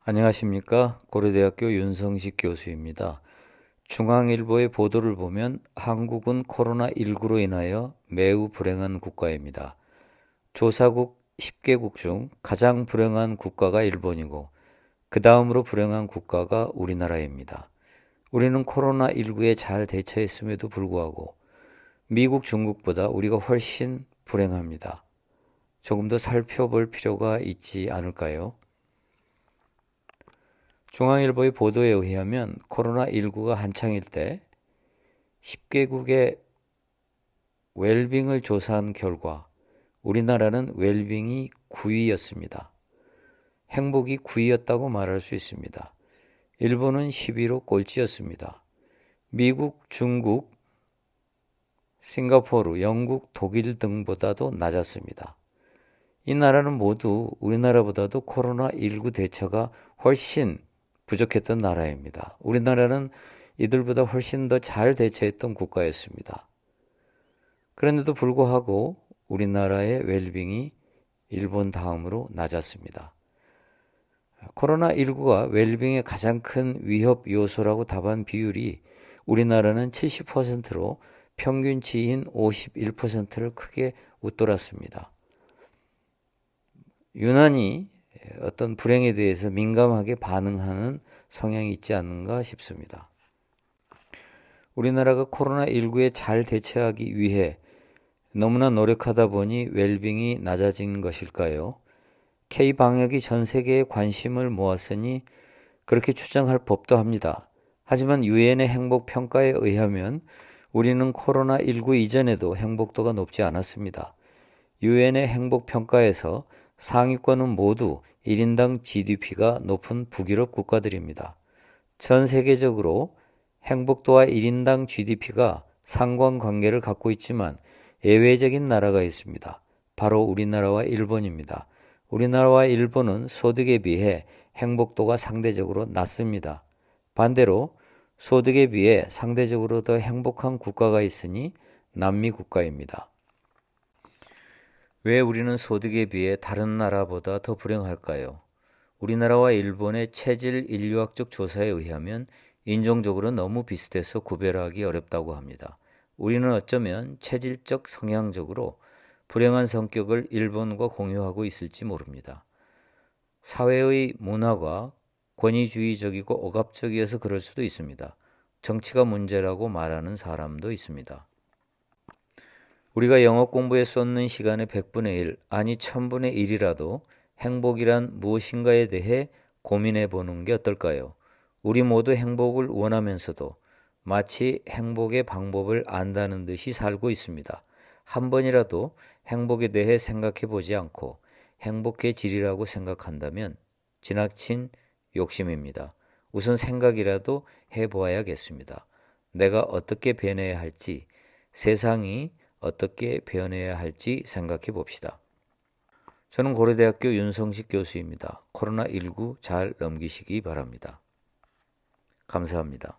안녕하십니까. 고려대학교 윤성식 교수입니다. 중앙일보의 보도를 보면 한국은 코로나19로 인하여 매우 불행한 국가입니다. 조사국 10개국 중 가장 불행한 국가가 일본이고 그 다음으로 불행한 국가가 우리나라입니다. 우리는 코로나19에 잘 대처했음에도 불구하고 미국, 중국보다 우리가 훨씬 불행합니다. 조금 더 살펴볼 필요가 있지 않을까요? 중앙일보의 보도에 의하면 코로나19가 한창일 때 10개국의 웰빙을 조사한 결과 우리나라는 웰빙이 9위였습니다. 행복이 9위였다고 말할 수 있습니다. 일본은 10위로 꼴찌였습니다. 미국, 중국, 싱가포르, 영국, 독일 등보다도 낮았습니다. 이 나라는 모두 우리나라보다도 코로나19 대처가 훨씬 부족했던 나라입니다. 우리나라는 이들보다 훨씬 더 잘 대처했던 국가였습니다. 그런데도 불구하고 우리나라의 웰빙이 일본 다음으로 낮았습니다. 코로나19가 웰빙의 가장 큰 위협 요소라고 답한 비율이 우리나라는 70%로 평균치인 51%를 크게 웃돌았습니다. 유난히 어떤 불행에 대해서 민감하게 반응하는 성향이 있지 않는가 싶습니다. 우리나라가 코로나19에 잘 대처하기 위해 너무나 노력하다 보니 웰빙이 낮아진 것일까요? K방역이 전 세계의 관심을 모았으니 그렇게 추정할 법도 합니다. 하지만 유엔의 행복평가에 의하면 우리는 코로나19 이전에도 행복도가 높지 않았습니다. 유엔의 행복평가에서 상위권은 모두 1인당 GDP가 높은 북유럽 국가들입니다. 전 세계적으로 행복도와 1인당 GDP가 상관관계를 갖고 있지만 예외적인 나라가 있습니다. 바로 우리나라와 일본입니다. 우리나라와 일본은 소득에 비해 행복도가 상대적으로 낮습니다. 반대로 소득에 비해 상대적으로 더 행복한 국가가 있으니 남미 국가입니다. 왜 우리는 소득에 비해 다른 나라보다 더 불행할까요? 우리나라와 일본의 체질 인류학적 조사에 의하면 인종적으로 너무 비슷해서 구별하기 어렵다고 합니다. 우리는 어쩌면 체질적 성향적으로 불행한 성격을 일본과 공유하고 있을지 모릅니다. 사회의 문화가 권위주의적이고 억압적이어서 그럴 수도 있습니다. 정치가 문제라고 말하는 사람도 있습니다. 우리가 영어 공부에 쏟는 시간의 100분의 1, 아니 1000분의 1이라도 행복이란 무엇인가에 대해 고민해 보는 게 어떨까요? 우리 모두 행복을 원하면서도 마치 행복의 방법을 안다는 듯이 살고 있습니다. 한 번이라도 행복에 대해 생각해 보지 않고 행복의 질이라고 생각한다면 지나친 욕심입니다. 우선 생각이라도 해보아야겠습니다. 내가 어떻게 변해야 할지, 세상이 어떻게 변해야 할지 생각해 봅시다. 저는 고려대학교 윤성식 교수입니다. 코로나19 잘 넘기시기 바랍니다. 감사합니다.